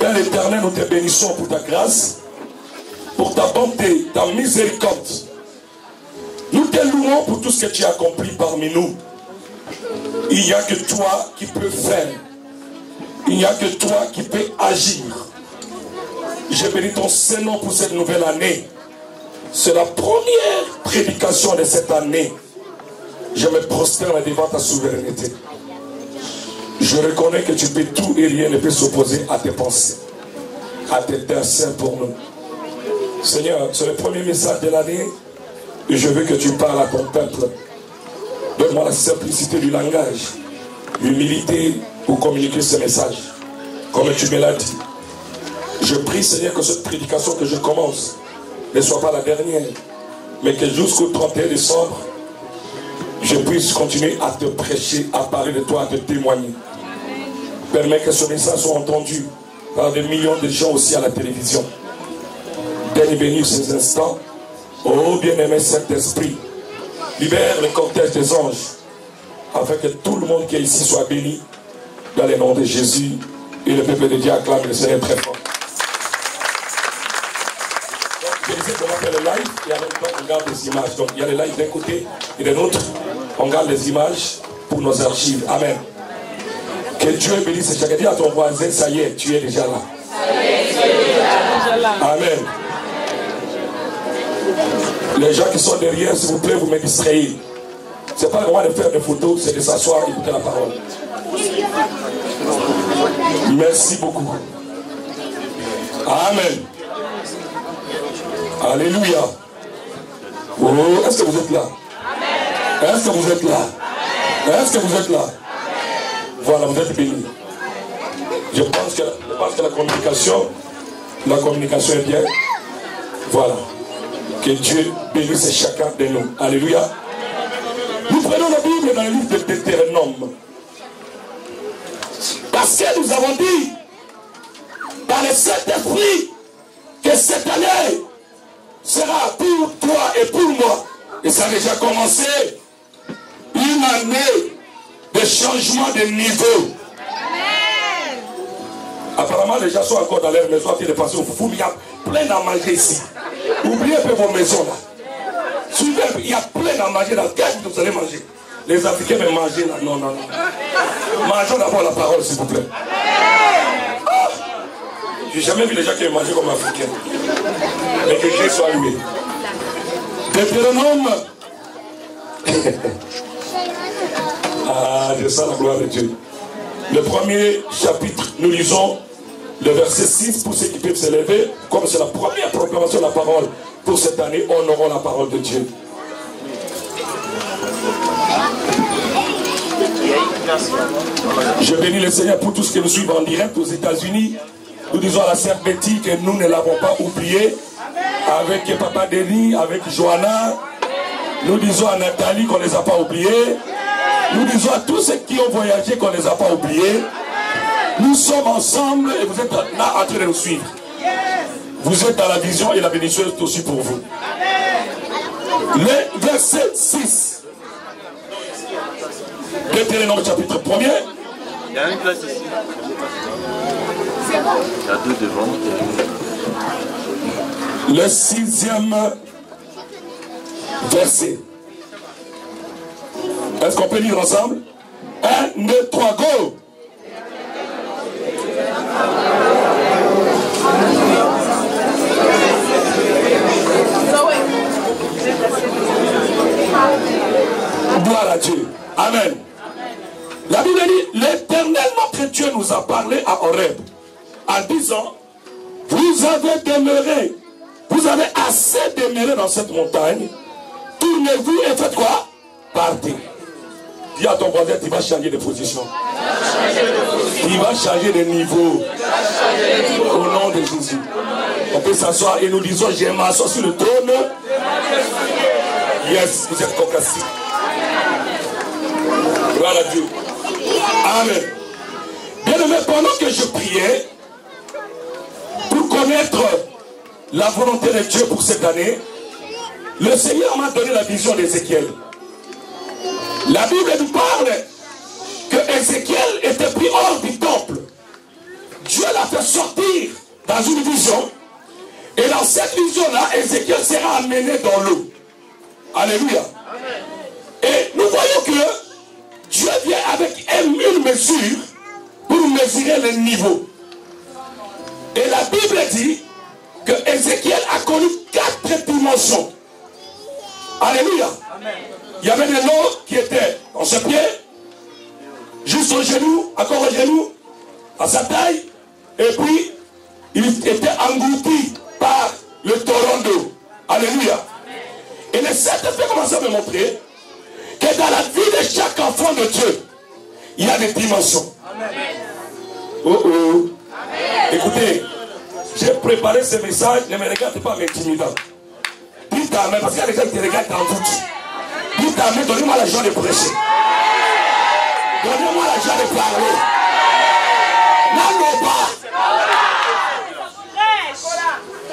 Père éternel, nous te bénissons pour ta grâce, pour ta bonté, ta miséricorde. Nous te louons pour tout ce que tu as accompli parmi nous. Il n'y a que toi qui peux faire. Il n'y a que toi qui peux agir. Je bénis ton Saint-Nom pour cette nouvelle année. C'est la première prédication de cette année. Je me prosterne devant ta souveraineté. Je reconnais que tu peux tout et rien ne peut s'opposer à tes pensées, à tes desseins pour nous. Seigneur, c'est le premier message de l'année et je veux que tu parles à ton peuple. Donne-moi la simplicité du langage, l'humilité pour communiquer ce message, comme tu me l'as dit. Je prie, Seigneur, que cette prédication que je commence ne soit pas la dernière, mais que jusqu'au 31 décembre, je puisse continuer à te prêcher, à parler de toi, à te témoigner. Permets que ce message soit entendu par des millions de gens aussi à la télévision. Daigne bénir ces instants. Oh bien-aimé Saint-Esprit, libère le cortège des anges, afin que tout le monde qui est ici soit béni, dans le nom de Jésus. Et le peuple de Dieu acclame le Seigneur très fort. Je disais qu'on va faire le live et en même temps on garde les images. Donc il y a le live d'un côté et de l'autre. On garde les images pour nos archives. Amen. Que Dieu bénisse chacun. Dis à ton voisin, ça y est, tu es déjà là. Amen. Les gens qui sont derrière, s'il vous plaît, vous me distrayez. Ce n'est pas le droit de faire des photos, c'est de s'asseoir et écouter la parole. Merci beaucoup. Amen. Alléluia. Oh, est-ce que vous êtes là? Est-ce que vous êtes là? Est-ce que vous êtes là? Voilà, vous êtes bénis. Je pense que la communication est bien. Voilà. Que Dieu bénisse chacun de nous. Alléluia. Nous prenons la Bible dans le livre de Deutéronome. Parce que nous avons dit, dans le Saint-Esprit, que cette année sera pour toi et pour moi. Et ça a déjà commencé. Une année de changement de niveau. Amen. Apparemment, les gens sont encore dans leur maison en train de passer au foufou. Il y a plein à manger ici. Oubliez un peu vos maisons là. Suivez, il y a plein à manger là. Qu'est-ce que vous allez manger? Les Africains vont manger là. Non, non, non. Mangeons d'abord la parole, s'il vous plaît. Ah, j'ai jamais vu les gens qui mangent comme Africains. Mais que Dieu soit loué. Deutéronome. Ah, je sens la gloire de Dieu. Le premier chapitre, nous lisons le verset 6 pour ceux qui peuvent se lever. Comme c'est la première proclamation de la parole pour cette année, honorons la parole de Dieu. Je bénis le Seigneur pour tous ceux qui nous suivent en direct aux États-Unis. Nous disons à la sœur Betty que nous ne l'avons pas oublié. Avec Papa Denis, avec Johanna. Nous disons à Nathalie qu'on ne les a pas oubliés. Nous disons à tous ceux qui ont voyagé qu'on ne les a pas oubliés. Nous sommes ensemble et vous êtes là en train de nous suivre. Vous êtes dans la vision et la bénédiction est aussi pour vous. Le verset 6. Deutéronome chapitre 1er. Il y a une place ici. Il y a deux devant. Le 6e verset. Est-ce qu'on peut lire ensemble? 1, 2, 3, go! Gloire à Dieu. Amen. La Bible dit, l'Éternel notre Dieu nous a parlé à Horeb en disant, vous avez demeuré, vous avez assez demeuré dans cette montagne, tournez-vous et faites quoi? Partez. Dis à ton voisin, tu vas changer de position. Tu vas changer de niveau. Au nom de Jésus. On peut s'asseoir et nous disons, je m'assois sur le trône. Yes, vous êtes cocassés. Gloire à Dieu. Amen. Bien aimé, pendant que je priais, pour connaître la volonté de Dieu pour cette année, le Seigneur m'a donné la vision d'Ézéchiel. La Bible nous parle que Ézéchiel était pris hors du temple. Dieu Dieu l'a fait sortir dans une vision. Et dans cette vision-là, Ézéchiel sera amené dans l'eau. Alléluia. Et nous voyons que Dieu vient avec une mesure pour mesurer le niveau. Et la Bible dit que Ézéchiel a connu 4 dimensions. Alléluia. Il y avait des noms qui étaient dans ses pieds, juste au genou, encore au genou, à sa taille, et puis il était englouti par le torrent d'eau. Alléluia. Et les 7 faits commencent à me montrer que dans la vie de chaque enfant de Dieu, il y a des dimensions. Oh oh. Écoutez, j'ai préparé ce message, ne me regarde pas m'intimidant. Dis ta main, parce qu'il y a des gens qui te regardent en doute. Dis ta main, donnez-moi la joie de prêcher. Donnez-moi la joie de parler. La loba.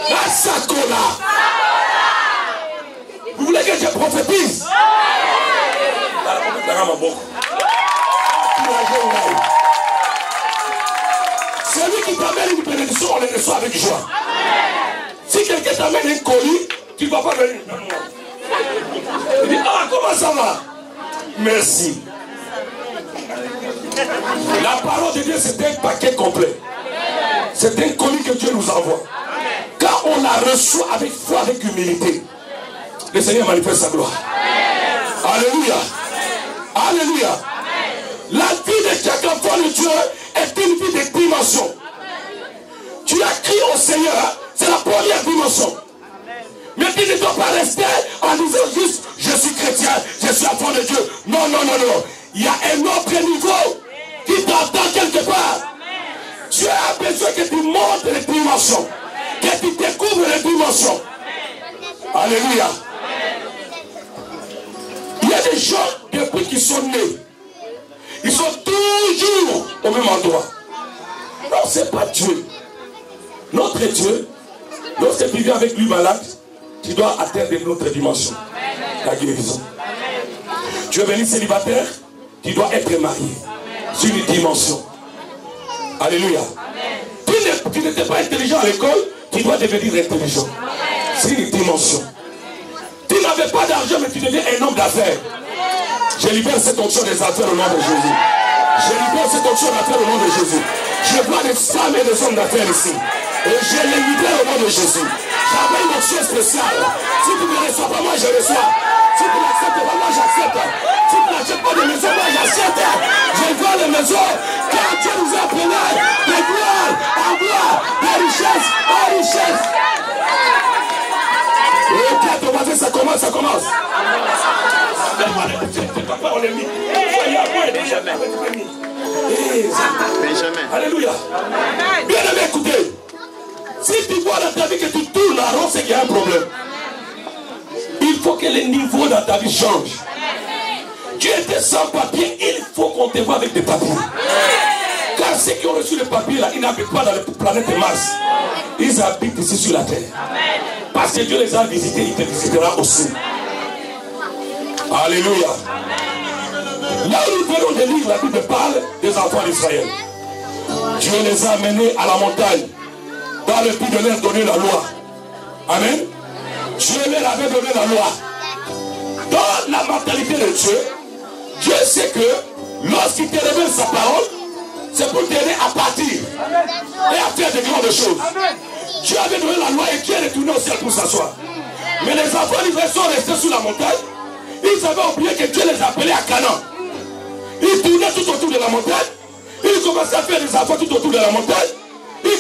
La sacola. Vous voulez que je prophétise? Celui qui t'amène une bénédiction, on le reçoit avec joie. Si quelqu'un t'amène un colis, tu ne vas pas venir. Il dit, ah, comment ça va? Merci. La parole de Dieu, c'est un paquet complet. C'est un colis que Dieu nous envoie. Quand on la reçoit avec foi, avec humilité, le Seigneur manifeste sa gloire. Alléluia. Alléluia. La vie de chaque enfant de Dieu est une vie de dimension. Tu as crié au Seigneur, c'est la première dimension. Mais tu ne dois pas rester en disant juste, je suis chrétien, je suis enfant de Dieu. Non, non, non, non. Il y a un autre niveau qui t'attend quelque part. Tu as besoin que tu montes les dimensions, que tu découvres les dimensions. Alléluia. Il y a des gens, depuis qu'ils sont nés, ils sont toujours au même endroit. Non, ce n'est pas Dieu. Notre Dieu, lorsque tu viens avec lui malade, tu dois atteindre une autre dimension. La guérison. Tu es venu célibataire, tu dois être marié. C'est une dimension. Alléluia. Tu n'étais pas intelligent à l'école, tu dois devenir intelligent. C'est une dimension. Tu n'avais pas d'argent, mais tu deviens un homme d'affaires. Je libère cette onction des affaires au nom de Jésus. Je libère cette onction d'affaires au nom de Jésus. Je vois des femmes et des hommes d'affaires ici. Et je les libère au nom de Jésus. J'avais une onction spéciale. Si tu ne reçois pas, moi je reçois. Si tu n'acceptes pas, moi j'accepte. Si tu n'achètes pas de maison, moi j'achète. Je vois les maisons. Car Dieu nous a appelés de gloire en gloire, de richesse en richesse. Et quand on va dire ça commence, ça commence. Alléluia. Bien aimé, écoutez. Si tu vois dans ta vie que tu tournes en rond, c'est qu'il y a un problème. Il faut que les niveaux dans ta vie changent. Tu étais sans papier, il faut qu'on te voit avec des papiers. Car ceux qui ont reçu le papier là, ils n'habitent pas dans la planète Mars. Ils habitent ici sur la terre. Parce que Dieu les a visités, il te visitera aussi. Alléluia. Là où nous venons de lire, la Bible parle des enfants d'Israël. Dieu les a amenés à la montagne dans le but de leur donner la loi. Amen. Dieu leur avait donné la loi. Dans la mentalité de Dieu, Dieu sait que lorsqu'il te révèle sa parole, c'est pour t'aider à partir et à faire de grandes choses. Dieu avait donné la loi et Dieu est retourné au ciel pour s'asseoir. Mais les enfants d'Israël sont restés sur la montagne. Ils avaient oublié que Dieu les appelait à Canaan. Ils tournaient tout autour de la montagne. Ils commençaient à faire des affaires tout autour de la montagne. Ils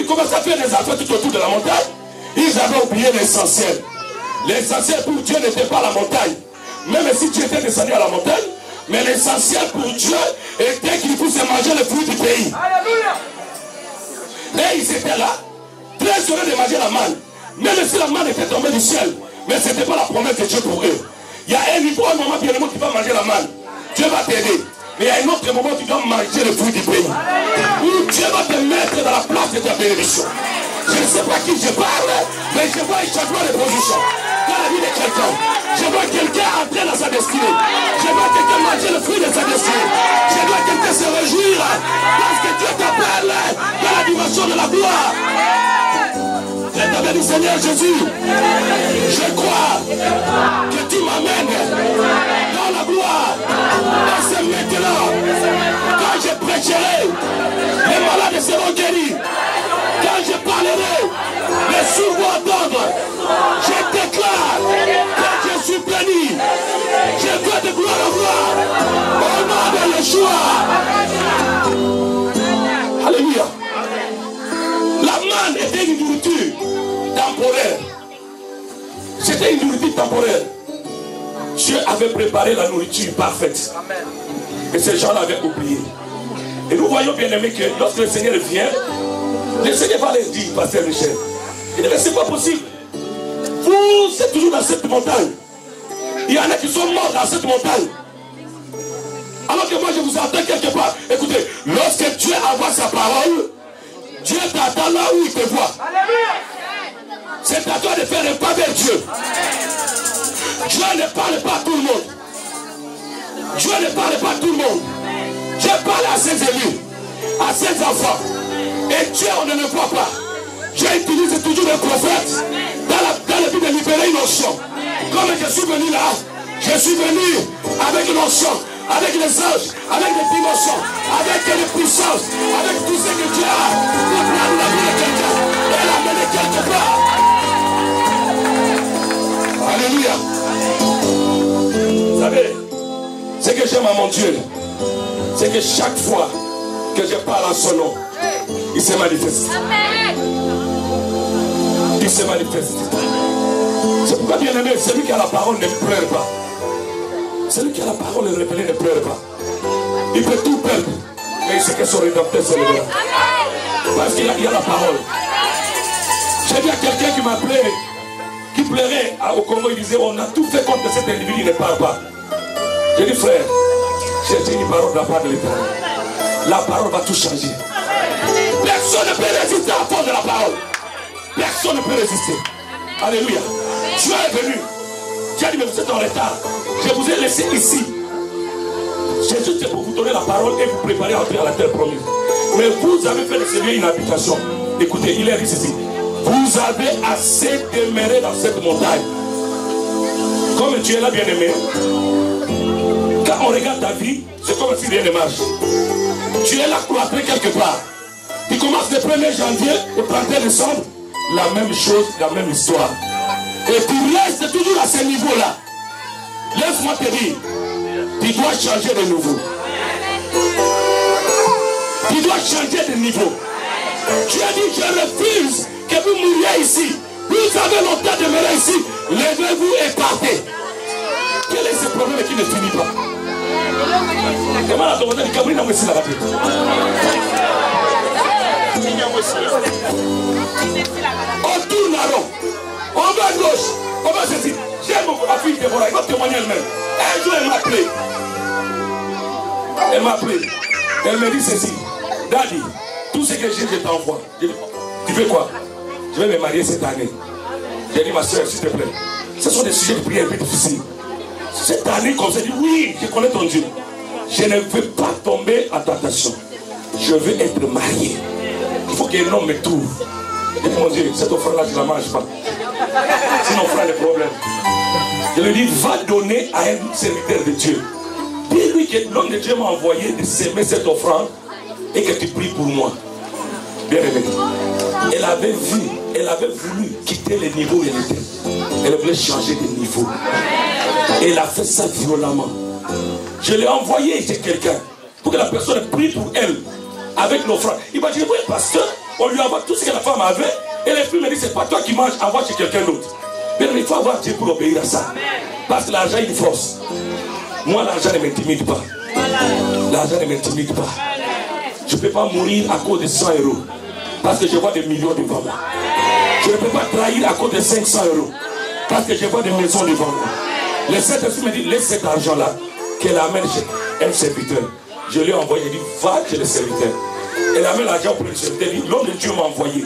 commençaient à faire des affaires tout autour de la montagne. Ils avaient oublié l'essentiel. L'essentiel pour Dieu n'était pas la montagne. Même si Dieu était descendu à la montagne, mais l'essentiel pour Dieu était qu'il puisse manger le fruit du pays. Et ils étaient là, très heureux de manger la manne. Même si la manne était tombée du ciel, mais ce n'était pas la promesse de Dieu pour eux. Il y a un niveau, un moment, bien le monde qui va manger la manne. Dieu va t'aider. Mais il y a un autre moment où tu dois manger le fruit du pays. Où Dieu va te mettre dans la place de ta bénédiction. Je ne sais pas qui je parle, mais je vois un changement de position. Car la vie de quelqu'un. Je vois quelqu'un entrer dans sa destinée. Je vois quelqu'un manger le fruit de sa destinée. Je vois quelqu'un se réjouir parce que Dieu t'appelle dans la dimension de la gloire. Je t'avais dit, Seigneur Jésus, je crois que tu m'amènes dans la gloire. Et c'est maintenant, quand je prêcherai, les malades seront guéris. Quand je parlerai, les sourds vont entendre. Je déclare que je suis béni. Je veux de gloire en gloire. Au nom de Yeshua. Alléluia. La manne était une nourriture temporaire. C'était une nourriture temporaire. Dieu avait préparé la nourriture parfaite. Et ces gens l'avaient oublié. Et nous voyons bien aimé que lorsque le Seigneur vient, le Seigneur va leur dire, Pasteur Michel, il dit, mais c'est pas possible. Vous êtes toujours dans cette montagne. Il y en a qui sont morts dans cette montagne. Alors que moi je vous entends quelque part. Écoutez, lorsque Dieu envoie sa parole, Dieu t'attend là où il te voit. C'est à toi de faire un pas vers Dieu. Dieu ne parle pas à tout le monde. Dieu ne parle pas à tout le monde. Dieu parle à ses élus, à ses enfants. Et Dieu, on ne le voit pas. Dieu utilise toujours les prophètes dans le but de libérer une onction. Comme je suis venu là, je suis venu avec une onction, avec les anges, avec les dimensions, avec les puissances, avec tout ce que Dieu a pour prendre la vie de quelqu'un et l'amener quelque part. Alléluia. Vous savez, ce que j'aime à mon Dieu, c'est que chaque fois que je parle en son nom, il se manifeste. Il se manifeste. C'est pourquoi, bien aimé, celui qui a la parole ne pleure pas. Celui qui a la parole ne pleure pas. Il peut tout perdre, mais il sait que son rédempteur se lèvera. Parce qu'il a la parole. J'ai vu à quelqu'un qui m'appelait, qui pleurait au Congo, il disait, on a tout fait contre cet individu, il ne parle pas. J'ai dit, frère, j'ai une parole de la part de l'Éternel. La parole va tout changer. Personne ne peut résister à la force de la parole. Personne ne peut résister. Alléluia. Dieu est venu. Dieu a dit, mais vous êtes en retard. Je vous ai laissé ici. Jésus, c'est pour vous donner la parole et vous préparer à entrer à la terre promise. Mais vous avez fait de ce lieu une habitation. Écoutez, il est dit ceci. Vous avez assez demeuré dans cette montagne. Comme tu es là, bien-aimé, quand on regarde ta vie, c'est comme si rien ne marche. Tu es là cloîtré quelque part. Tu commences le 1er janvier au 31 décembre, la même chose, la même histoire. Et tu restes toujours à ce niveau-là. Laisse-moi te dire, tu dois changer de niveau. Tu dois changer de niveau. Tu as dit, je refuse que vous mouriez ici. Vous avez longtemps demeuré ici. Levez-vous et partez. Quel est ce problème qui ne finit pas? Comment la demande de Gabriel n'a pas essayé la rapide? On tourne à rond. On va à gauche. On va ceci. J'aime beaucoup ma fille Déborah. Elle va témoigner elle-même. Un jour, elle m'a appelé. Elle m'a appelé. Elle me dit ceci. Daddy, tout ce que j'ai, je t'envoie. Tu veux quoi? Je vais me marier cette année. J'ai dit, ma soeur, s'il te plaît. Ce sont des sujets de prière un peu difficiles. Cette année, comme ça, je dis, oui, je connais ton Dieu. Je ne veux pas tomber en tentation. Je veux être marié. Il faut qu'un homme me trouve. Je dis, mon Dieu, cette offrande-là, je ne la mange pas. Sinon, on fera des problèmes. Je lui dis, va donner à un serviteur de Dieu. Dis-lui que l'homme de Dieu m'a envoyé de s'aimer cette offrande et que tu pries pour moi. Bien aimé. Elle avait vu, elle avait voulu quitter le niveau où elle était. Elle voulait changer de niveau. Et elle a fait ça violemment. Je l'ai envoyé chez quelqu'un pour que la personne prie pour elle avec l'offrande. Il m'a dit, oui, pasteur, on lui envoie tout ce que la femme avait. Et l'esprit me dit, c'est pas toi qui manges, envoie chez quelqu'un d'autre. Mais il faut avoir Dieu pour obéir à ça. Parce que l'argent, il force. Moi, l'argent ne m'intimide pas. L'argent ne m'intimide pas. Je ne peux pas mourir à cause de 100 euros. Parce que je vois des millions devant moi. Je ne peux pas trahir à cause de 500 euros. Parce que je vois des maisons devant moi. Le Saint-Esprit me dit, laisse cet argent-là, qu'elle amène chez un serviteur. Je lui ai envoyé, il dit, va chez le serviteur. Elle amène l'argent pour le serviteur. Il dit, l'homme de Dieu m'a envoyé.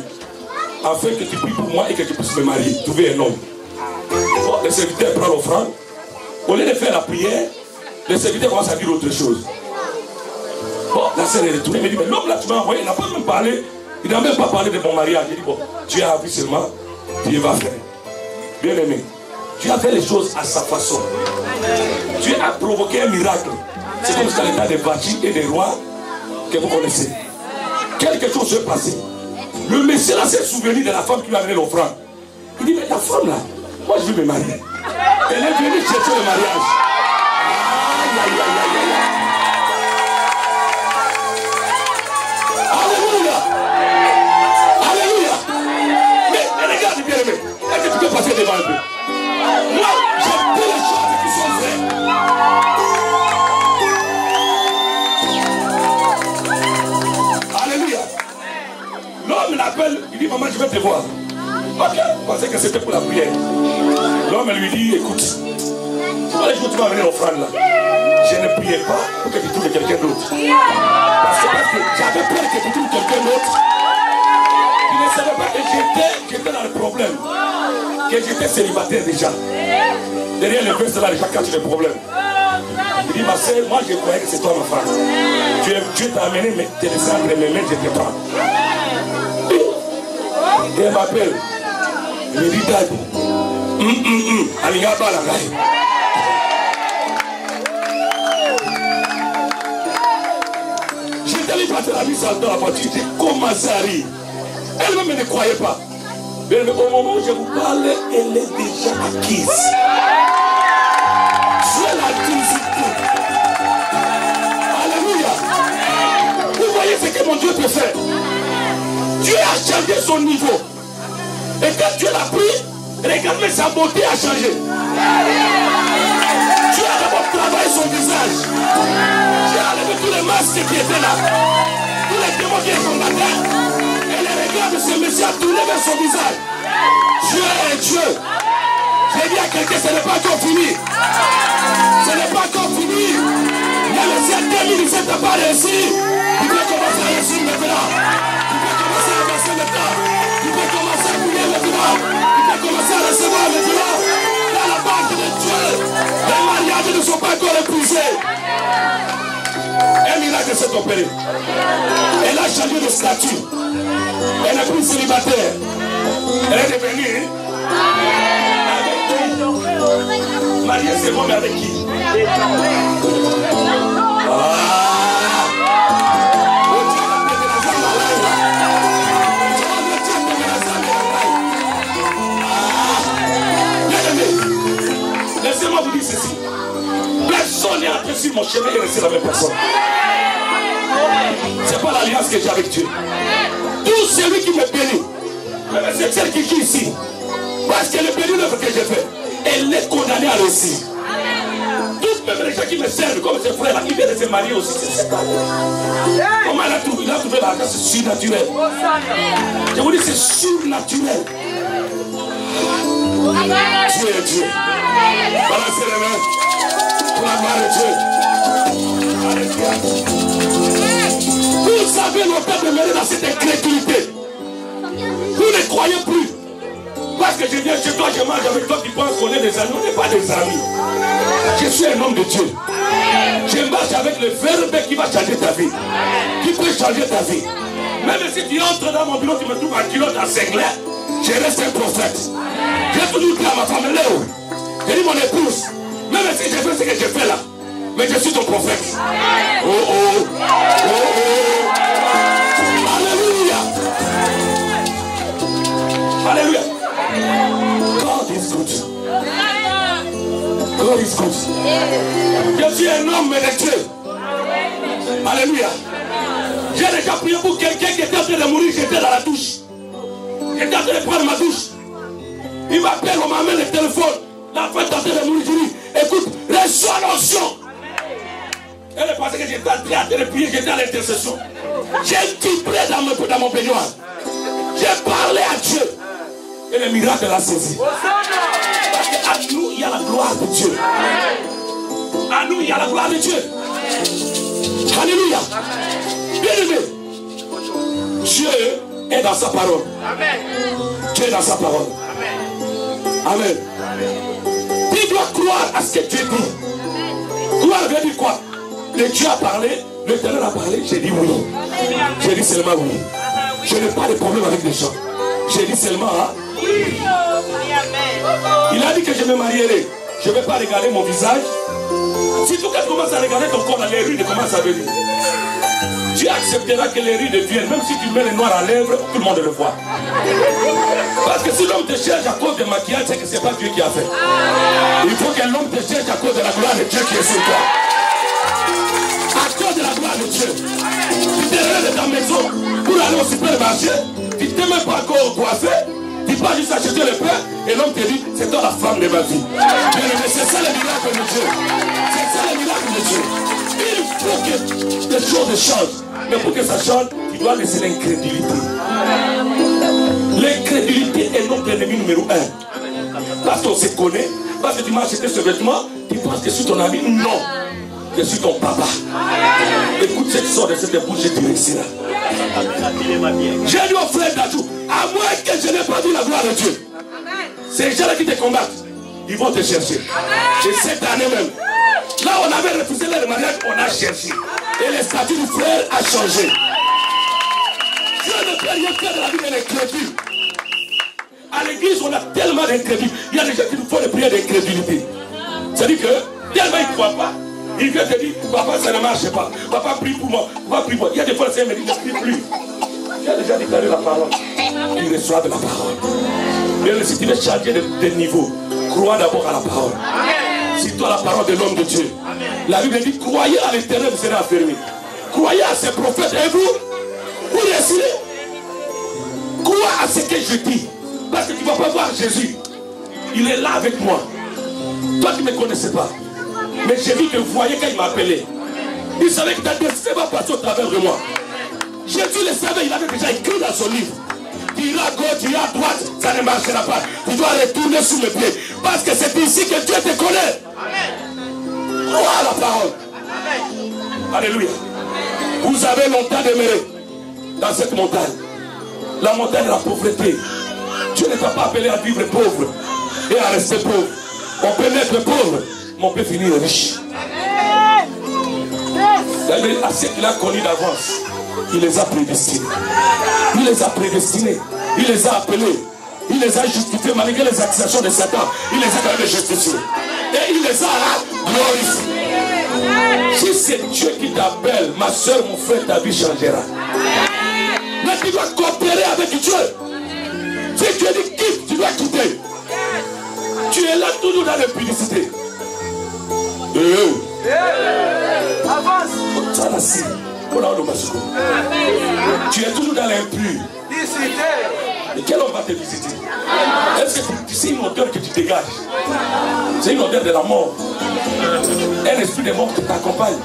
Afin que tu pries pour moi et que tu puisses me marier. Trouver un homme. le serviteur prend l'offrande. Au lieu de faire la prière, le serviteur commence à dire autre chose. Bon, la sœur est retournée, elle me dit, mais l'homme là, tu m'as envoyé, il n'a pas même parlé, il n'a même pas parlé de mon mariage. J'ai dit, bon, tu as appris seulement, Dieu va faire. Bien aimé, tu as fait les choses à sa façon. Tu as provoqué un miracle. C'est comme ça l'état des bâtis et des rois que vous connaissez. Quelque chose s'est passé. Le monsieur là s'est souvenu de la femme qui lui a amené l'offrande. Il dit, mais la femme là, moi je veux me marier. Elle est venue chercher le mariage. Aïe, aïe, aïe, aïe, aïe. Alléluia. Alléluia. Mais regarde bien aimé. Est-ce que tu peux passer devant un peu? Moi, j'aime toutes les choses qui sont vraies. Alléluia. L'homme l'appelle, il dit, maman, je vais te voir. Ok, je pensais que c'était pour la prière. L'homme lui dit, écoute, tu vois les jours où tu vas amener l'offrande là, je ne priais pas pour que tu trouves quelqu'un d'autre. Parce que j'avais peur que tu trouves quelqu'un d'autre. Il ne savait pas que j'étais dans le problème. Que j'étais célibataire déjà. Derrière le verset là, déjà quand tu as des problèmes. Il dit, ma soeur, moi je croyais que c'est toi ma femme. Dieu t'a amené, mais tu es laissé entre mes mains, je te prends. Et elle m'appelle. Il me dit, Dad, Aliga Balagai. J'étais allé passer la vie dans la voiture, j'ai commencé à rire. Elle-même ne croyait pas. Mais au moment où je vous parle, elle est déjà acquise. Dieu l'a dit. Alléluia. Vous voyez ce que mon Dieu peut faire. Dieu a changé son niveau. Et quand Dieu l'a pris, regarde, sa beauté a changé. Dieu a d'abord travaillé son visage. Dieu a enlevé tous les masques qui étaient là. Tous les démons qui étaient là. Et les regards de ce monsieur a tourné vers son visage. Dieu est Dieu. J'ai dit à quelqu'un, ce n'est pas encore fini. Ce n'est pas encore fini. Même si en 2017 n'a pas réussi, tu peux commencer à réussir maintenant. Tu peux commencer à avancer maintenant. Tu peux commencer à prier maintenant. Tu peux commencer à recevoir maintenant. Dans la banque de Dieu, les mariages ne sont pas encore épuisés. Un miracle s'est opéré. Elle a changé de statut. Elle n'est plus célibataire. Elle est devenue mariée, c'est bon, mais avec qui? Laissez-moi vous dire ceci. Personne n'est entré sur mon chemin et resté la même personne. C'est pas l'alliance que j'ai avec Dieu. Tout celui qui me bénit, même c'est celle qui est ici, parce que le béni l'œuvre que j'ai fait, elle est condamnée à réussir. Toutes même les gens qui me servent, comme ses frères là, qui viennent de se marier aussi, c'est pas. Comment il a trouvé la grâce? C'est surnaturel. Je vous dis, c'est surnaturel. Dieu est Dieu. Balancez les mains pour la gloire de Dieu. Vous avez longtemps demeuré dans cette incrédulité. Vous ne croyez plus. Parce que je viens chez toi, je mange avec toi qui pense qu'on est des amis. On n'est pas des amis. Je suis un homme de Dieu. Je marche avec le verbe qui va changer ta vie. Qui peut changer ta vie. Même si tu entres dans mon bureau, tu me trouves en culotte à Sengler, je reste un prophète. J'ai toujours dit à ma femme, Léo, j'ai dit mon épouse, même si je fais ce que je fais là, mais je suis ton prophète. Oh oh, oh oh. Alléluia. Alléluia. God is good. God is good. Je suis un homme de Dieu. Alléluia. J'ai déjà prié pour quelqu'un qui était en train de mourir, j'étais dans la douche. J'étais en train de prendre ma douche. Il m'appelle, on m'amène le téléphone. La femme est en train de mourir, je dis, écoute, reçois l'onction. Elle est pensée que j'étais en train de prier, j'étais à l'intercession. J'ai vibré dans mon baignoire. J'ai parlé à Dieu. Et le miracle l'a saisi. Parce qu'à nous, il y a la gloire de Dieu. À nous, il y a la gloire de Dieu. Alléluia. Bien-aimé, Dieu est dans sa parole. Dieu est dans sa parole. Amen. Tu dois croire à ce que Dieu dit. Croire veut dire quoi? Le Dieu a parlé, l'Éternel a parlé, j'ai dit oui. J'ai dit seulement oui. Je n'ai pas de problème avec les gens. J'ai dit seulement il a dit que je me marierai. Je ne vais pas regarder mon visage. Si tout le monde commence à regarder ton corps, les rides commencent à venir. Tu accepteras que les rides viennent, même si tu mets les noirs à lèvres, tout le monde le voit. Parce que si l'homme te cherche à cause de maquillage, c'est que ce n'est pas Dieu qui a fait. Il faut que l'homme te cherche à cause de la gloire de Dieu qui est sur toi. À cause de la gloire de Dieu. Tu te lèves de ta maison pour aller au supermarché, tu ne t'es même pas encore coiffé, tu pars juste acheter le pain et l'homme te dit, c'est toi la femme de ma vie. Mais c'est ça le miracle de Dieu. C'est ça le miracle de Dieu. Il faut que les choses changent. Mais pour que ça change, tu dois laisser l'incrédulité. L'incrédulité est notre ennemi numéro 1. Parce qu'on se connaît, parce que tu m'as acheté ce vêtement, tu penses que je suis ton ami. Non, je suis ton papa. Écoute cette sorte de cette bouche, je dirais ici là. J'ai dit au frère d'Adjou, à moins que je n'ai pas vu la gloire de Dieu. Ces gens-là qui te combattent, ils vont te chercher. Et cette année même, là on avait refusé le mariage, on a cherché. Et le statut du frère a changé. Dieu ne peut rien faire de la vie de l'incrédule. À l'église, on a tellement d'incrédule. Il y a des gens qui nous font des prières d'incrédulité. C'est-à-dire que tellement ils ne croient pas, ils viennent te dire, papa, ça ne marche pas. Papa, prie pour moi. Papa, prie pour moi. Il y a des fois, le Seigneur me dit, ne prie plus. Tu as déjà déclaré la parole. Tu reçois de la parole. Mais si tu veux changer de niveau, crois d'abord à la parole. Si toi la parole de l'homme de Dieu. La Bible dit, croyez à l'Éternel, vous serez affermis. Croyez à ces prophètes et vous réussirez. Crois à ce que je dis. Parce que tu ne vas pas voir Jésus. Il est là avec moi. Toi qui ne me connaissais pas. Mais j'ai vu que vous voyez quand il m'a appelé. Il savait que ta destinée va passer au travers de moi. Jésus le savait, il avait déjà écrit dans son livre. Tu iras à gauche, tu iras à droite, ça ne marchera pas. Tu dois retourner sous mes pieds. Parce que c'est ici que Dieu te connaît. Crois à la parole. Alléluia. Vous avez longtemps demeuré dans cette montagne. La montagne de la pauvreté. Dieu ne t'a pas appelé à vivre pauvre et à rester pauvre. On peut naître pauvre, mais on peut finir riche. À ceux qu'il a connus d'avance, il les a prédestinés. Il les a prédestinés. Il les a appelés. Il les a justifiés malgré les accusations de Satan. Il les a quand même justifiés. Et il les a glorifiés. Si c'est Dieu qui t'appelle, ma soeur, mon frère, ta vie changera. Mais tu dois coopérer avec Dieu. Si Dieu dit quitte, tu dois quitter. Tu es là toujours dans l'impudicité. Avance. Tu es toujours dans l'impur. Et quel homme va te visiter? Est-ce que c'est une odeur que tu dégages? C'est une odeur de la mort. Un esprit de mort qui t'accompagne.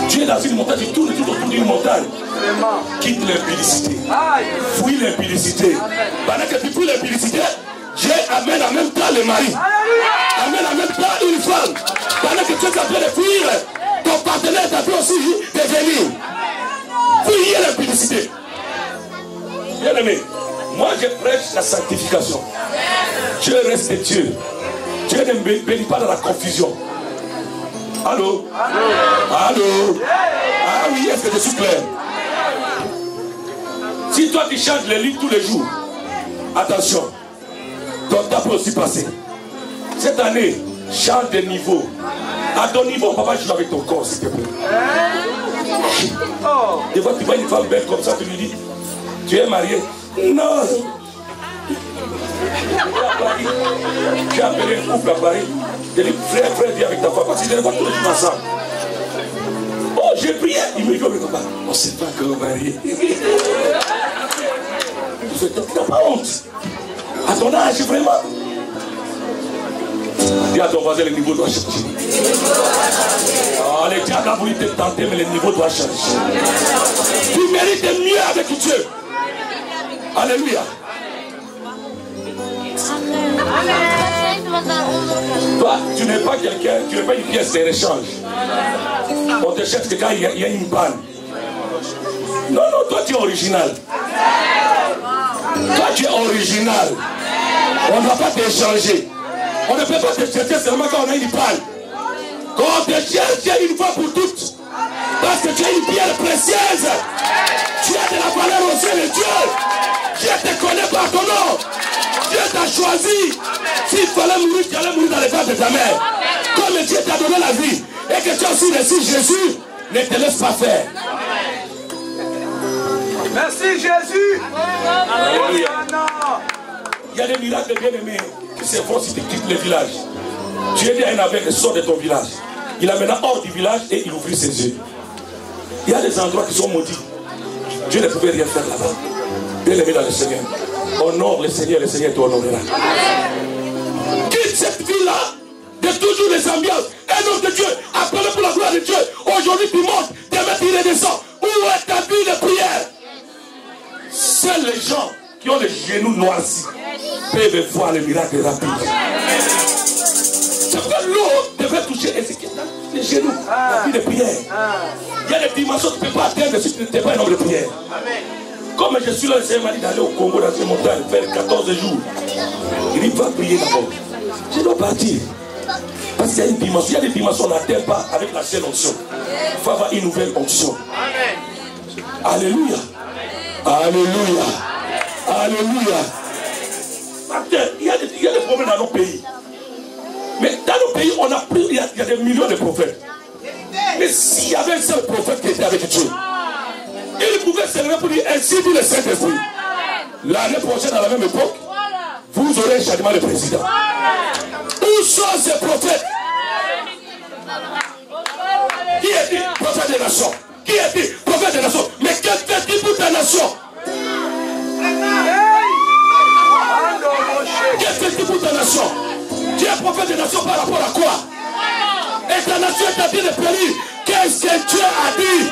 Tu es dans une montagne, tu tournes tout autour d'une montagne. Quitte l'impudicité. Fuis l'impudicité. Pendant que tu fuis l'impudicité, Dieu amène en même temps le mari. Amène en même temps une femme. Pendant que tu es en train de fuir, ton partenaire t'a fait aussi de venir. Fuyez l'impudicité. Bien aimé, moi je prêche la sanctification. Dieu reste Dieu. Dieu ne me bénit pas dans la confusion. Allô? Allô? Ah oui, est-ce que je suis clair? Si toi tu changes les livres tous les jours, attention, ton temps peut aussi passer. Cette année, change de niveau. À ton niveau, on va pas jouer avec ton corps, s'il te plaît. Des fois, tu vois une femme belle comme ça, tu lui dis, tu es marié? Non. J'ai appelé un couple à Paris. J'ai dit, frère, viens avec ta femme, parce qu'ils ne vont pas tous les jours ensemble. Oh, j'ai prié. Il me dit, on ne s'est pas encore marié. Tu n'as pas honte. À ton âge, vraiment. Dis à ton voisin, le niveau doit changer. Oh, le diable a voulu te tenter, mais le niveau doit changer. Tu mérites mieux avec Dieu. Alléluia. Toi, tu n'es pas quelqu'un, tu n'es pas une pièce d'échange. On te cherche que quand il y a une panne. Non, non, toi tu es original. Toi tu es original. On ne va pas t'échanger. On ne peut pas te chercher seulement quand on a une balle. Quand on te cherche une fois pour toutes. Parce que tu as une pierre précieuse. Tu as de la valeur aux yeux de Dieu. Dieu te connaît par ton nom. Dieu t'a choisi. S'il fallait mourir, tu allais mourir dans les bras de ta mère. Comme Dieu t'a donné la vie et que tu as aussi reçu Jésus, ne te laisse pas faire. Merci Jésus. Alléluia. Il y a des miracles bien aimés qui se font si tu quittes le village. Tu es dit à un aveugle, sort de ton village. Il a maintenant hors du village et il ouvrit ses yeux. Il y a des endroits qui sont maudits. Dieu ne pouvait rien faire là-bas. Bien aimé dans le Seigneur. Honore le Seigneur t'honorera. Quitte cette vie-là de toujours les ambiances. Un homme de Dieu, appelé pour la gloire de Dieu. Aujourd'hui tu montes, demain tu redescends. Où est ta vie de prière? Seuls les gens qui ont les genoux noircis peuvent voir le miracle rapide. C'est pourquoi l'eau devait toucher Ézéchiel. Les genoux, la vie de prière. Il y a des dimensions que tu ne peux pas atteindre si tu n'es pas un homme de prière. Comme je suis là, le Seigneur m'a dit d'aller au Congo dans ces montagnes, faire 14 jours. Il dit, va prier d'abord. Je dois partir. Parce qu'il y a une dimension. Il y a des dimensions qu'on n'atteint pas avec la seule onction. Il faut avoir une nouvelle onction. Alléluia. Alléluia. Alléluia. Il y a des problèmes dans nos pays. Mais dans nos pays, on a pris, il y a des millions de prophètes. Mais s'il y avait un seul prophète qui était avec Dieu, il pouvait se lever pour dire ainsi dit le Saint-Esprit. L'année prochaine, à la même époque, vous aurez un changement de président. Où sont ces prophètes? Qui est-il prophète des nations? Qui est-il prophète des nations? Mais qu'est-ce que fait-il pour ta nation? Qu'est-ce que fait-il pour ta nation? Tu es prophète des nations par rapport à quoi? Et ta nation est en train de périr. Qu'est-ce que Dieu a dit?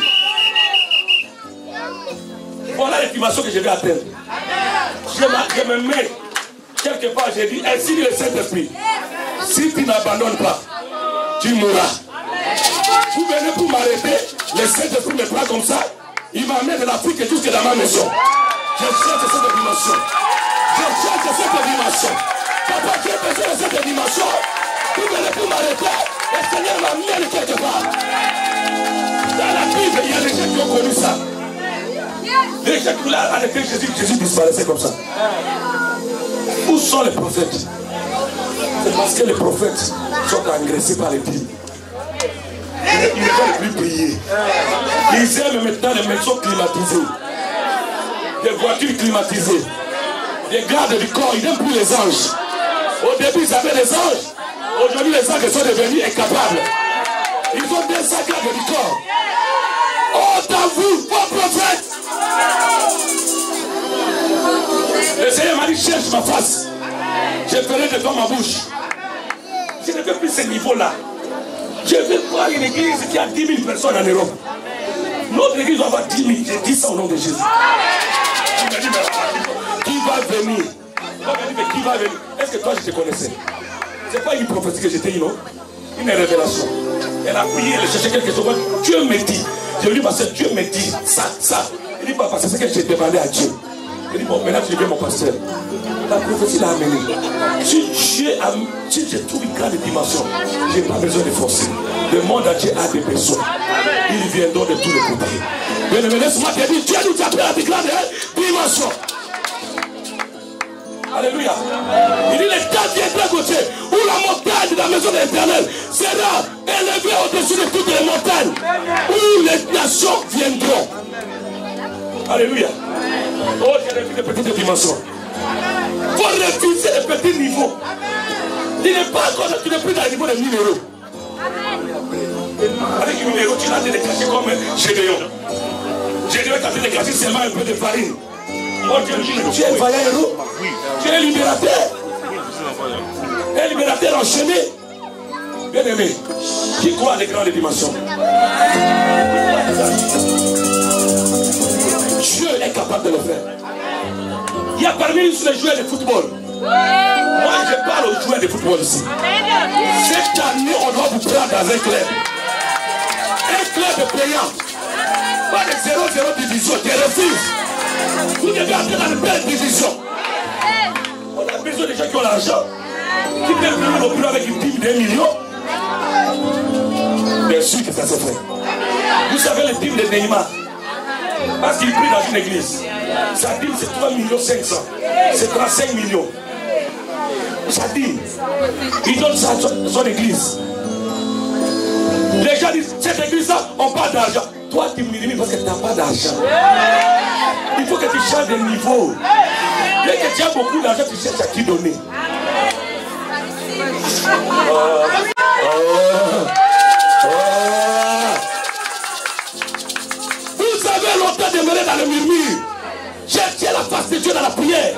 Voilà l'estimation que je vais atteindre. Je me mets quelque part, j'ai dit, ainsi dit le Saint-Esprit. Si tu n'abandonnes pas, tu mourras. Vous venez pour m'arrêter, le Saint-Esprit me prend comme ça, il m'amène de l'Afrique jusque dans ma maison. Je cherche cette dimension. Je cherche cette dimension. Papa, tu as besoin de cette dimension. Vous venez pour m'arrêter, le Seigneur m'amène quelque part. Dans la Bible, il y a des gens qui ont connu ça. Les gens qui là, avec Jésus disparaissait comme ça. Où sont les prophètes? C'est parce que les prophètes sont engraissés par les pieds. Ils ne veulent plus prier. Ils aiment maintenant les maisons climatisées, des voitures climatisées, des gardes du corps. Ils n'aiment plus les anges. Au début, ils avaient des anges. Aujourd'hui, les anges sont devenus incapables. Ils ont des gardes du corps. Oh, t'as vu, vos prophètes. Le Seigneur m'a dit, cherche ma face. Je ferai de toi ma bouche. Je ne veux plus ce niveau-là. Je veux voir une église qui a 10 000 personnes en Europe. Notre église doit avoir 10 000. J'ai dit ça au nom de Jésus. Il m'a dit, mais qui va venir? Il m'a dit, mais qui va venir? Est-ce que toi, je te connaissais? C'est pas une prophétie que j'étais, non? Une révélation. Elle a prié, elle cherchait quelque chose. Dieu me dit. Je lui dis, parce que Dieu me dit ça. Il dit, papa, c'est ce que j'ai demandé à Dieu. Il dit, bon, maintenant tu deviens mon pasteur. La prophétie l'a amené. Si je trouve une grande dimension, je n'ai pas besoin de forcer. Le monde entier a des besoins. Ils viendront de tous les côtés. Mais laisse-moi te dire, Dieu nous appelle à des grandes dimensions. Alléluia. Il dit, le temps viendra côté où la montagne de la maison de l'Éternel sera élevée au-dessus de toutes les montagnes. Où les nations viendront. Alléluia. Oh, j'ai refusé de petites dimensions. Il faut refuser les petits niveaux. Il n'est pas encore, tu n'es plus dans le niveau de 1000 euros. Avec 1000 euros, tu l'as de cacher comme Gédéon. Gédéon t'a fait de cacher seulement un peu de farine. Oh, tu es vaillant héros. Tu es libérateur. Un libérateur enchaîné. Bien aimé. Qui croit à des grandes dimensions? Dieu est capable de le faire. Il y a parmi nous les joueurs de football. Moi, je parle aux joueurs de football ici. Cette année, on doit vous prendre dans un club. Un club payant. Pas de 0-0 division. Je refuse. Vous devez entrer dans une belle division. On a besoin des gens qui ont l'argent. Tu peux venir au bureau avec une dîme d'1 million? Bien sûr que ça se fait. Vous savez le dîme de Neymar? Parce qu'il prie dans une église. Sa dîme c'est 3,5 millions. C'est 35 millions. Sa dîme. Il donne ça à son église. Les gens disent, cette église-là, on parle d'argent. Toi, tu minimises parce que tu n'as pas d'argent. Il faut que tu changes de niveau. Dès que tu as beaucoup d'argent, tu cherches à qui donner. Vous avez longtemps demeuré dans le murmure. Cherchez la face de Dieu dans la prière.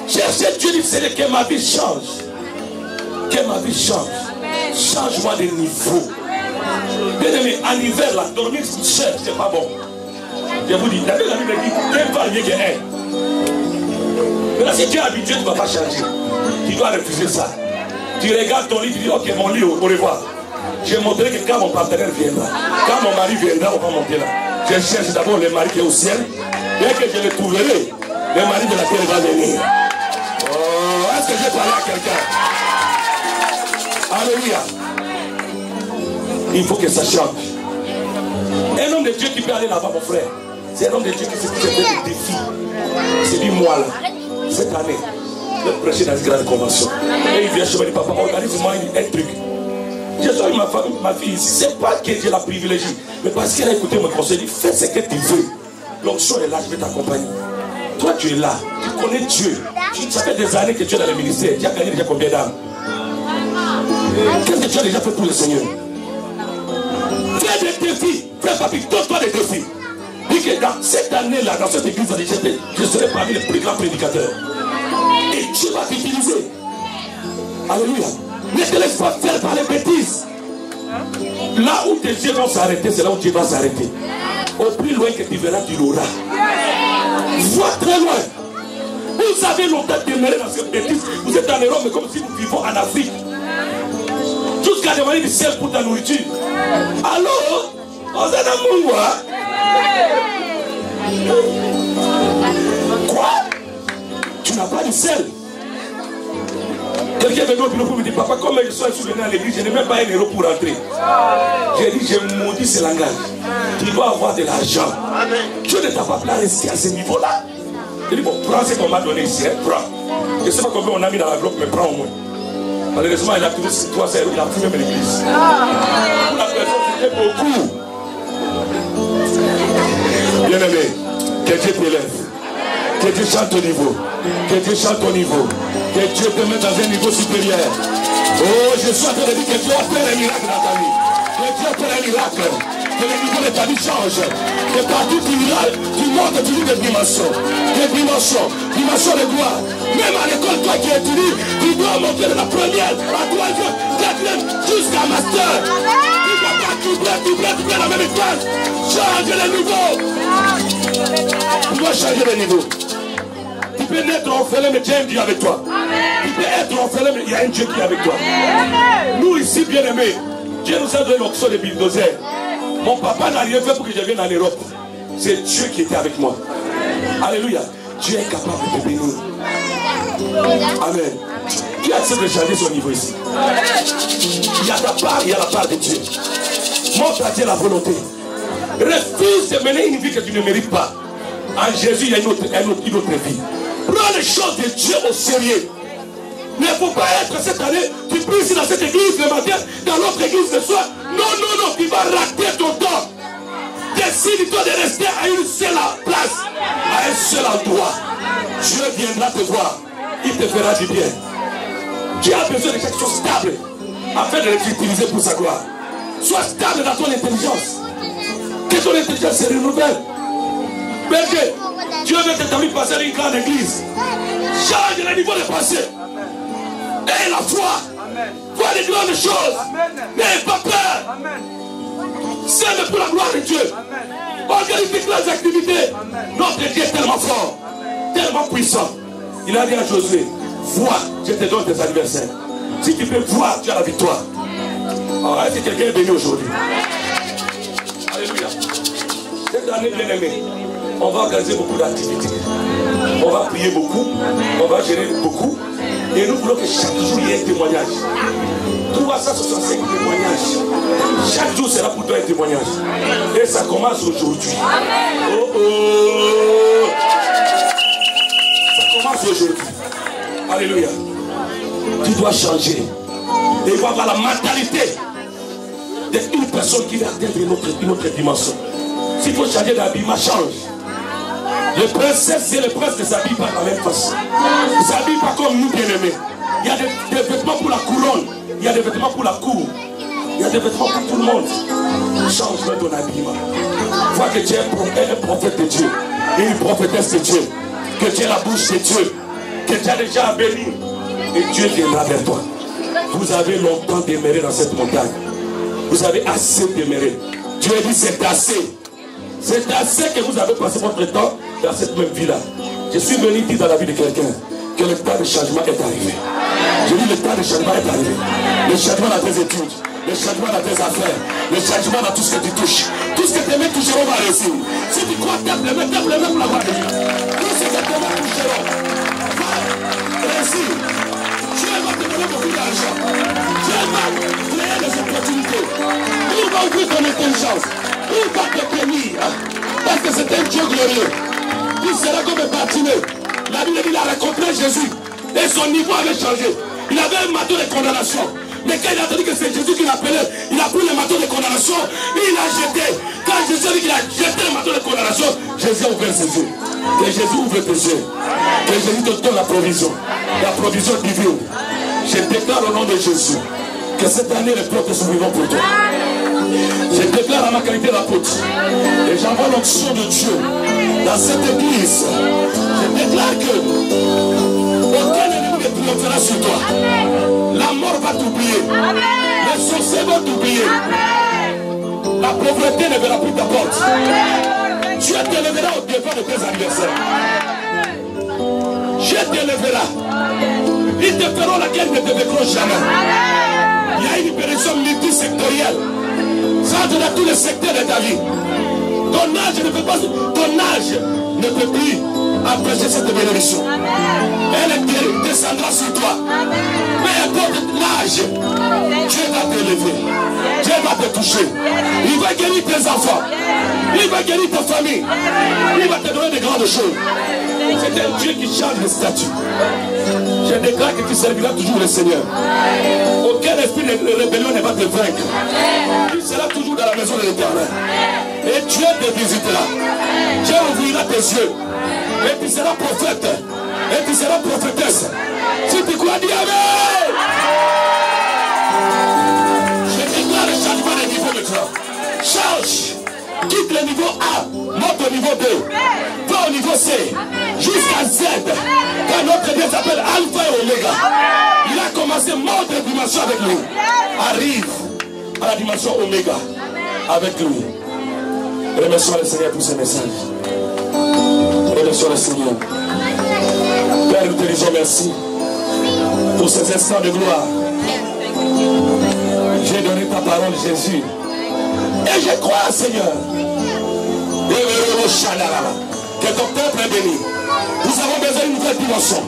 Cherchez Dieu, dit Seigneur, que ma vie change. Que ma vie change. Change-moi de niveau. Bien aimé, en hiver, là, dormir seul, c'est pas bon. Je vous dis, la Bible dit, Dieu va mieux que un. Maintenant, si tu es habitué, tu ne vas pas changer. Tu dois refuser ça. Tu regardes ton lit, tu dis, ok, mon lit, au revoir. Je montrerai que quand mon partenaire viendra, quand mon mari viendra, on va monter là. Je cherche d'abord le mari qui est au ciel. Dès que je le trouverai, le mari de la terre va venir. Oh, est-ce que je parle à quelqu'un? Alléluia. Il faut que ça change. Un homme de Dieu qui peut aller là-bas, mon frère, c'est un homme de Dieu qui s'est fait des défis. C'est dit, moi là, cette année, je vais prêcher dans une grande convention. Et il vient chez moi, il dit, papa, organise-moi un truc. J'ai choisi ma fille ici. C'est pas que Dieu la privilégie, mais parce qu'elle a écouté mon conseil, il dit, fais ce que tu veux. L'onction est là, je vais t'accompagner. Toi, tu es là, tu connais Dieu. Ça fait des années que tu es dans le ministère. Tu as gagné déjà combien d'âmes? Qu'est-ce que tu as déjà fait pour le Seigneur? Fais des défis. Frère papi, donne-toi des défis. Dis que dans cette année-là, dans cette église, je serai parmi les plus grands prédicateurs. Et Dieu va t'utiliser. Alléluia. Ne te laisse pas faire par les bêtises. Là où tes yeux vont s'arrêter, c'est là où Dieu va s'arrêter. Au plus loin que tu verras, tu l'auras. Vois très loin. Vous avez longtemps demeuré dans cette bêtise. Vous êtes en Europe, mais comme si nous vivons en Afrique. Jusqu'à demander du ciel pour ta nourriture. Alors, on s'en a mon moi. Quoi? Tu n'as pas de sel? Quelqu'un est venu au bureau pour me dire, papa, comme je suis venu à l'église, je n'ai même pas 1 euro pour rentrer. J'ai dit, j'ai maudit ce langage. Tu dois avoir de l'argent. Dieu ne t'a pas placé à ce niveau-là. Il dit, bon, prends ce qu'on m'a donné ici, prends. Je ne sais pas combien on a mis dans la bloc, mais prends au moins. Malheureusement, il a trouvé 3 euros, il a pris même l'église. Pour la personne, c'était beaucoup. Bien aimé, que Dieu t'élève. Que Dieu chante au niveau. Que Dieu chante au niveau. Que Dieu te mette dans un niveau supérieur. Oh, je suis en train de dire que Dieu va faire un miracle dans ta vie. Que Dieu va faire un miracle. Que le niveau de ta vie change. Que partout tu montes toujours des dimensions. Des dimensions. Dimensions de gloire. Même à l'école, toi qui étudies, tu dois monter de la première à 3e, 4e, jusqu'à master. Tu ne vas pas doubler la même classe. Change le niveau. Tu dois changer le niveau. Tu peux naître orphelin, mais Dieu est un Dieu avec toi. Tu peux être orphelin, mais il y a un Dieu qui est avec toi. Nous ici, bien aimés, Dieu nous a donné l'onction de bulldozer. Mon papa n'a rien fait pour que je vienne en Europe. C'est Dieu qui était avec moi. Alléluia. Dieu est capable de te bénir. Amen. Qui accepte de changer son niveau ici? Il y a ta part, il y a la part de Dieu. Montre à Dieu la volonté. Refuse de mener une vie que tu ne mérites pas. En Jésus, il y a une autre vie. Prends les choses de Dieu au sérieux. Il ne faut pas être cette année, tu pries ici dans cette église le matin, dans l'autre église le soir. Non, non, non, tu vas rater ton temps. Décide-toi de rester à une seule place, à un seul endroit. Dieu viendra te voir, il te fera du bien. Tu as besoin de quelque chose stable, afin de l'utiliser pour sa gloire. Sois stable dans ton intelligence. Que ton intelligence se renouvelle. Berger, Dieu veut que ta vie passe à une grande église. Change le niveau de pensée. Aie la foi. Vois les grandes choses. N'aie pas peur. Sème pour la gloire de Dieu. Organise tes grandes activités. Notre Dieu est tellement fort, tellement puissant. Il a dit à Josué, vois, je te donne tes anniversaires. Si tu peux voir, tu as la victoire. Alors, est-ce que quelqu'un est béni aujourd'hui? Alléluia. Cette année, bien aimée, on va organiser beaucoup d'activités. On va prier beaucoup. On va gérer beaucoup. Et nous voulons que chaque jour il y ait un témoignage. 365 témoignages. Chaque jour sera pour toi un témoignage. Et ça commence aujourd'hui. Oh oh. Ça commence aujourd'hui. Alléluia. Tu dois changer. Et il va avoir la mentalité d'être une personne qui va atteindre une autre dimension. S'il faut changer d'habillement, change. Les princesses et les princes ne s'habillent pas de la même façon. Ils ne s'habillent pas comme nous, bien-aimés. Il y a des vêtements pour la couronne. Il y a des vêtements pour la cour. Il y a des vêtements pour tout le monde. Change ton habillement. Vois que tu es un prophète de Dieu. Une prophétesse de Dieu. Que tu es la bouche de Dieu. Que tu as déjà béni. Et Dieu viendra vers toi. Vous avez longtemps demeuré dans cette montagne. Vous avez assez demeuré. Dieu dit c'est assez. C'est assez que vous avez passé votre temps dans cette même vie-là. Je suis venu dire dans la vie de quelqu'un que le temps de changement est arrivé. Je dis le temps de changement est arrivé. Le changement dans tes études, le changement dans tes affaires, le changement dans tout ce que tu touches. Tout ce que tes mains toucheront va réussir. Si tu crois tape les mains pour la gloire de Dieu. Tout ce que tes mains toucheront va réussir. Dieu va te donner beaucoup d'argent. Dieu va créer des opportunités. Il va ouvrir ton intelligence. Il va te bénir. Parce que c'est un Dieu glorieux. Il sera comme un bâtiment. La Bible dit qu'il a rencontré Jésus. Et son niveau avait changé. Il avait un marteau de condamnation. Mais quand il a entendu que c'est Jésus qui l'appelait, il a pris le marteau de condamnation et il l'a jeté. Quand Jésus a dit qu'il a jeté le marteau de condamnation, Jésus a ouvert ses yeux. Que Jésus ouvre tes yeux. Que Jésus te donne la provision divine. Je déclare au nom de Jésus que cette année les portes s'ouvriront pour toi. Je déclare à ma qualité d'apôtre et j'envoie l'onction de Dieu dans cette église. Je déclare que aucun ennemi ne triomphera sur toi. La mort va t'oublier. Les sorciers vont t'oublier. La pauvreté ne verra plus ta porte. Dieu t'élèvera au devant de tes adversaires. Dieu t'élèvera. Ils te feront la guerre, ne te décroche jamais. Il y a une libération multisectorielle. Ça entre dans tous les secteurs de ta vie. Ton âge ne peut plus empêcher cette bénédiction. Elle descendra sur toi. Mais importe l'âge, Dieu va t'élever. Dieu va te toucher. Il va guérir tes enfants. Il va guérir ta famille. Il va te donner de grandes choses. C'est un Dieu qui change le statut. Je déclare que tu serviras toujours le Seigneur. Aucun esprit de rébellion ne va te vaincre. Tu seras toujours dans la maison de l'Éternel. Et Dieu te visitera. Dieu ouvrira tes yeux. Et tu seras prophète. Et tu seras prophétesse. Si tu crois, dis Amen. Je déclare le changement de niveau maintenant. Change. Quitte le niveau A. Monte au niveau 2. Va au niveau C. Jusqu'à Z. Quand notre Dieu s'appelle Alpha et Omega. Il a commencé monte la dimension avec lui. Arrive à la dimension Omega avec lui. Remercions le Seigneur pour ce message. Remercions le Seigneur. Père, nous te disons merci pour ces instants de gloire. J'ai donné ta parole, Jésus. Et je crois, Seigneur, que ton peuple est béni. Nous avons besoin d'une nouvelle dimension.